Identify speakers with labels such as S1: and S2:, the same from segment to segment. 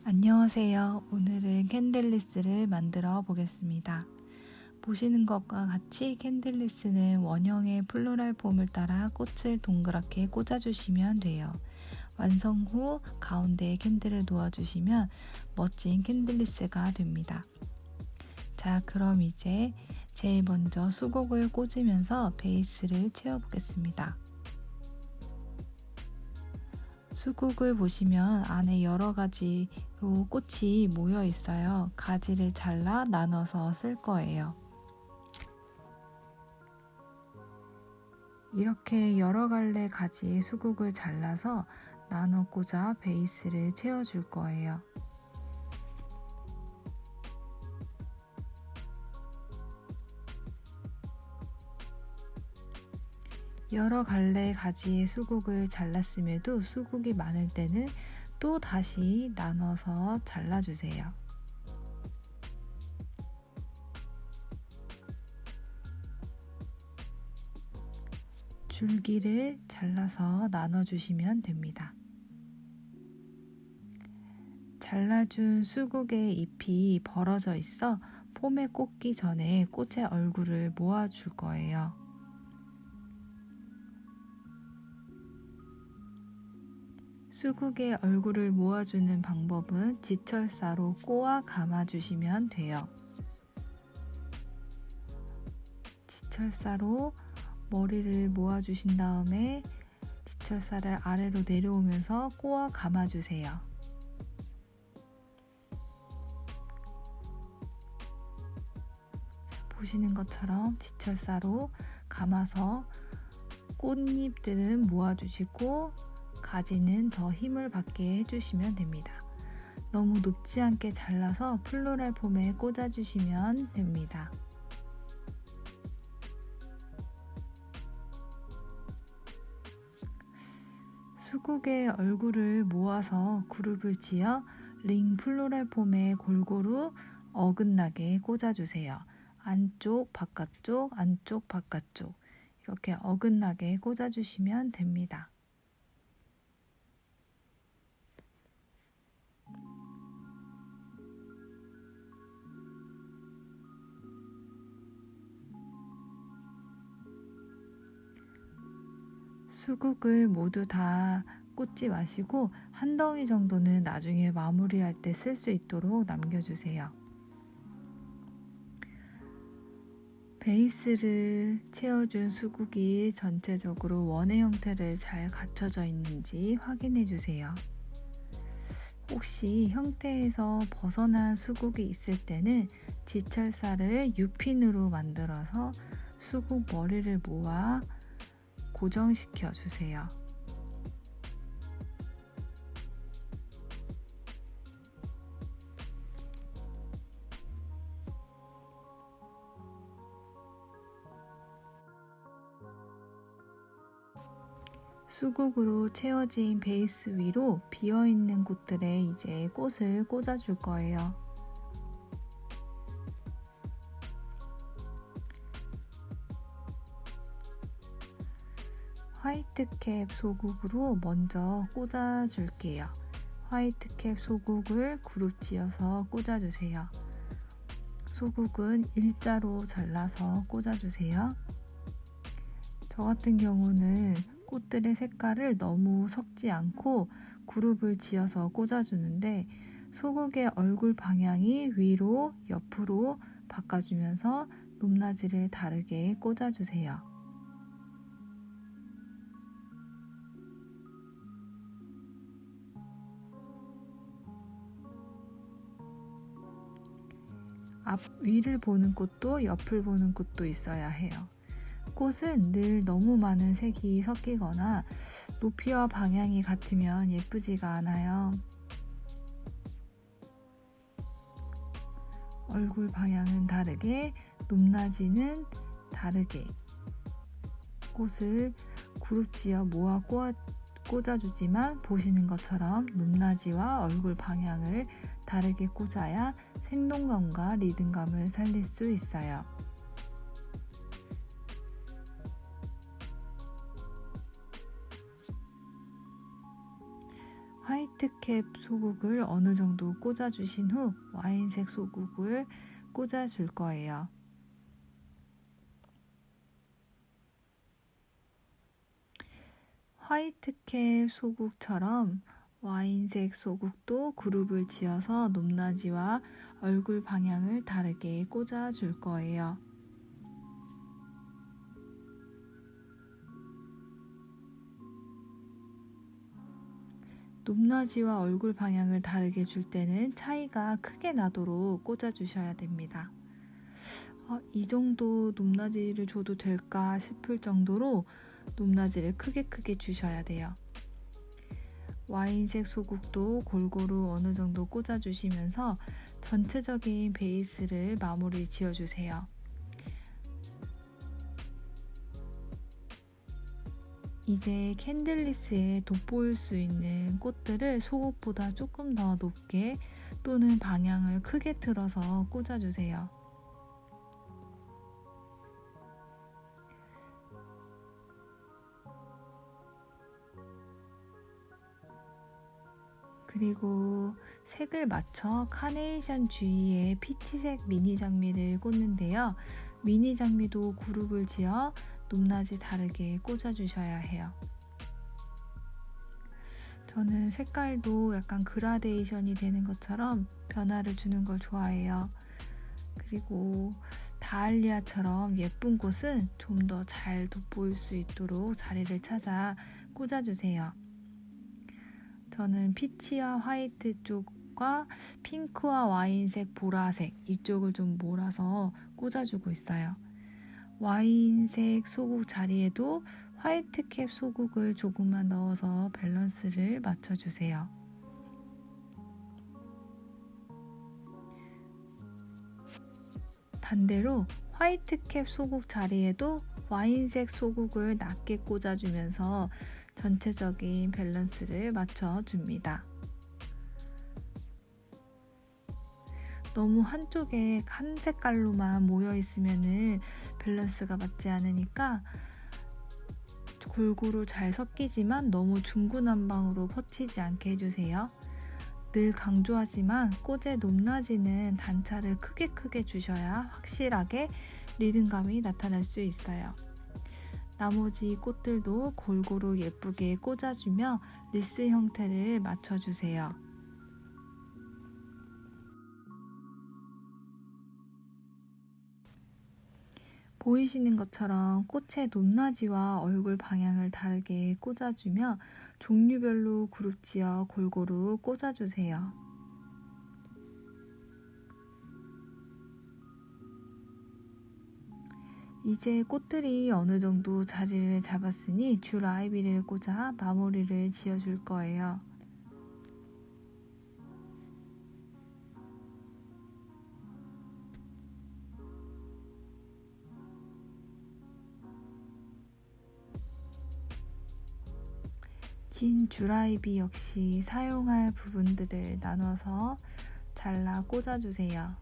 S1: 안녕하세요. 오늘은 캔들리스를 만들어 보겠습니다. 보시는 것과 같이 캔들리스는 원형의 플로럴 폼을 따라 꽃을 동그랗게 꽂아주시면 돼요. 완성 후 가운데에 캔들을 놓아주시면 멋진 캔들리스가 됩니다. 자, 그럼 이제 제일 먼저 수국을 꽂으면서 베이스를 채워보겠습니다. 수국을 보시면 안에 여러 가지로 꽃이 모여 있어요. 가지를 잘라 나눠서 쓸 거예요. 이렇게 여러 갈래 가지의 수국을 잘라서 나눠 꽂아 베이스를 채워줄 거예요. 여러 갈래 가지의 수국을 잘랐음에도 수국이 많을 때는 또 다시 나눠서 잘라주세요. 줄기를 잘라서 나눠주시면 됩니다. 잘라준 수국의 잎이 벌어져 있어 폼에 꽂기 전에 꽃의 얼굴을 모아줄 거예요. 수국의 얼굴을 모아주는 방법은 지철사로 꼬아 감아주시면 돼요. 지철사로 머리를 모아주신 다음에 지철사를 아래로 내려오면서 꼬아 감아주세요. 보시는 것처럼 지철사로 감아서 꽃잎들은 모아주시고 가지는 더 힘을 받게 해주시면 됩니다. 너무 높지 않게 잘라서 플로럴 폼에 꽂아주시면 됩니다. 수국의 얼굴을 모아서 그룹을 지어 링 플로럴 폼에 골고루 어긋나게 꽂아주세요. 안쪽, 바깥쪽, 안쪽, 바깥쪽 이렇게 어긋나게 꽂아주시면 됩니다. 수국을 모두 다 꽂지 마시고 한 덩이 정도는 나중에 마무리할 때 쓸 수 있도록 남겨주세요. 베이스를 채워준 수국이 전체적으로 원의 형태를 잘 갖춰져 있는지 확인해 주세요. 혹시 형태에서 벗어난 수국이 있을 때는 지철사를 U핀으로 만들어서 수국 머리를 모아 고정시켜 주세요. 수국으로 채워진 베이스 위로 비어있는 곳들에 이제 꽃을 꽂아줄 거예요. 화이트캡 소국으로 먼저 꽂아줄게요. 화이트캡 소국을 그룹 지어서 꽂아주세요. 소국은 일자로 잘라서 꽂아주세요. 저 같은 경우는 꽃들의 색깔을 너무 섞지 않고 그룹을 지어서 꽂아주는데 소국의 얼굴 방향이 위로, 옆으로 바꿔주면서 높낮이를 다르게 꽂아주세요. 앞 위를 보는 꽃도 옆을 보는 꽃도 있어야 해요. 꽃은 늘 너무 많은 색이 섞이거나 높이와 방향이 같으면 예쁘지가 않아요. 얼굴 방향은 다르게, 높낮이는 다르게 꽃을 그룹 지어 모아 꽂아주지만 보시는 것처럼 높낮이와 얼굴 방향을 다르게 꽂아야 생동감과 리듬감을 살릴 수 있어요. 화이트캡 소국을 어느 정도 꽂아주신 후 와인색 소국을 꽂아줄 거예요. 화이트캡 소국처럼 와인색 소국도 그룹을 지어서 높낮이와 얼굴 방향을 다르게 꽂아줄 거예요. 높낮이와 얼굴 방향을 다르게 줄 때는 차이가 크게 나도록 꽂아주셔야 됩니다. 이 정도 높낮이를 줘도 될까 싶을 정도로 높낮이를 크게 주셔야 돼요. 와인색 소국도 골고루 어느 정도 꽂아주시면서 전체적인 베이스를 마무리 지어주세요. 이제 캔들리스에 돋보일 수 있는 꽃들을 소국보다 조금 더 높게 또는 방향을 크게 틀어서 꽂아주세요. 그리고 색을 맞춰 카네이션 주위에 피치색 미니 장미를 꽂는데요. 미니 장미도 그룹을 지어 높낮이 다르게 꽂아주셔야 해요. 저는 색깔도 약간 그라데이션이 되는 것처럼 변화를 주는 걸 좋아해요. 그리고 다알리아처럼 예쁜 꽃은 좀 더 잘 돋보일 수 있도록 자리를 찾아 꽂아주세요. 저는 피치와 화이트 쪽과 핑크와 와인색, 보라색 이쪽을 좀 몰아서 꽂아주고 있어요. 와인색 소국 자리에도 화이트캡 소국을 조금만 넣어서 밸런스를 맞춰주세요. 반대로 화이트캡 소국 자리에도 와인색 소국을 낮게 꽂아주면서 전체적인 밸런스를 맞춰줍니다. 너무 한쪽에 한 색깔로만 모여있으면 밸런스가 맞지 않으니까 골고루 잘 섞이지만 너무 중구난방으로 퍼치지 않게 해주세요. 늘 강조하지만 꽃의 높낮이는 단차를 크게 주셔야 확실하게 리듬감이 나타날 수 있어요. 나머지 꽃들도 골고루 예쁘게 꽂아주며 리스 형태를 맞춰주세요. 보이시는 것처럼 꽃의 높낮이와 얼굴 방향을 다르게 꽂아주며 종류별로 그룹 지어 골고루 꽂아주세요. 이제 꽃들이 어느 정도 자리를 잡았으니 줄 아이비를 꽂아 마무리를 지어줄 거예요. 긴 줄아이비 역시 사용할 부분들을 나눠서 잘라 꽂아주세요.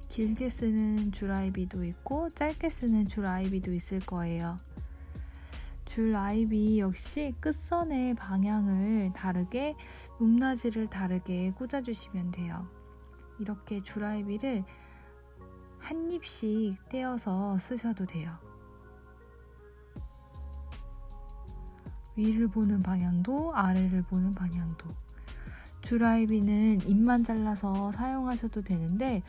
S1: 길게 쓰는 줄아이비도 있고 짧게 쓰는 줄아이비도 있을 거예요. 줄아이비 역시 끝선의 방향을 다르게, 높낮이를 다르게 꽂아주시면 돼요. 이렇게 줄아이비를 한 잎씩 떼어서 쓰셔도 돼요. 위를 보는 방향도 아래를 보는 방향도. 줄아이비는 잎만 잘라서 사용하셔도 되는데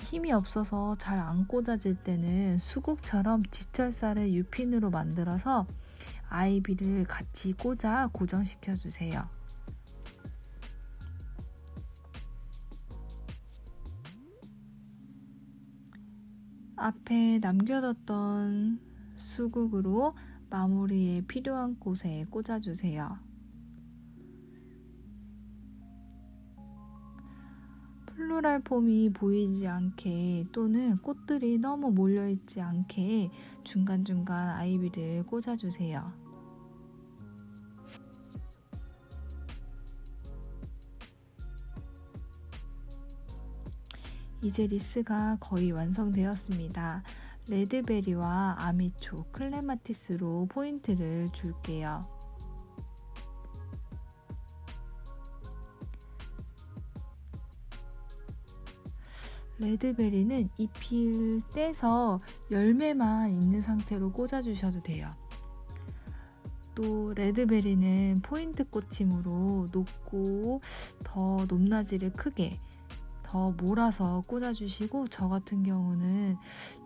S1: 힘이 없어서 잘 안 꽂아질 때는 수국처럼 지철사를 유핀으로 만들어서 아이비를 같이 꽂아 고정시켜 주세요. 앞에 남겨뒀던 수국으로 마무리에 필요한 곳에 꽂아주세요. 플로럴 폼이 보이지 않게 또는 꽃들이 너무 몰려있지 않게 중간중간 아이비를 꽂아주세요. 이제 리스가 거의 완성되었습니다. 레드베리와 아미초, 클레마티스로 포인트를 줄게요. 레드베리는 잎을 떼서 열매만 있는 상태로 꽂아주셔도 돼요. 또 레드베리는 포인트 꽂힘으로 높고 더 높낮이를 크게 더 몰아서 꽂아주시고, 저 같은 경우는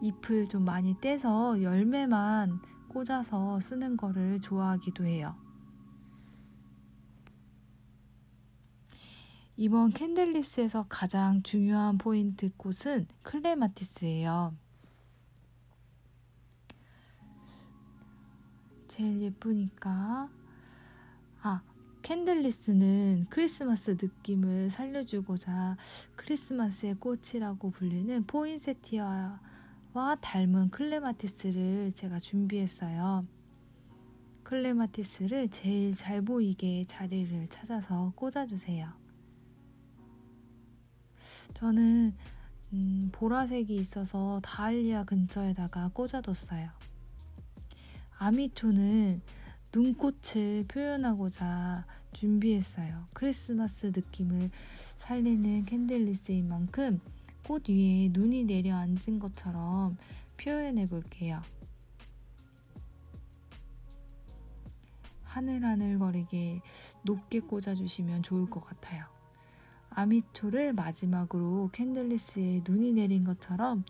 S1: 잎을 좀 많이 떼서 열매만 꽂아서 쓰는 거를 좋아하기도 해요. 이번 캔들리스에서 가장 중요한 포인트 꽃은 클레마티스예요. 제일 예쁘니까. 캔들리스는 크리스마스 느낌을 살려주고자 크리스마스의 꽃이라고 불리는 포인세티아와 닮은 클레마티스를 제가 준비했어요. 클레마티스를 제일 잘 보이게 자리를 찾아서 꽂아주세요. 저는 보라색이 있어서 다알리아 근처에다가 꽂아뒀어요. 아미초는 눈꽃을 표현하고자 준비했어요. 크리스마스 느낌을 살리는 캔들리스인 만큼 꽃 위에 눈이 내려앉은 것처럼 표현해 볼게요. 하늘하늘거리게 높게 꽂아주시면 좋을 것 같아요. 아미초를 마지막으로 캔들리스에 눈이 내린 것처럼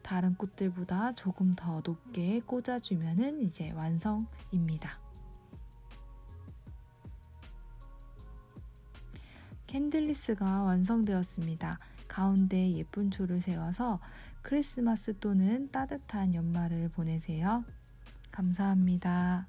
S1: 다른 꽃들보다 조금 더 높게 꽂아주면 이제 완성입니다. 캔들리스가 완성되었습니다. 가운데 예쁜 초를 세워서 크리스마스 또는 따뜻한 연말을 보내세요. 감사합니다.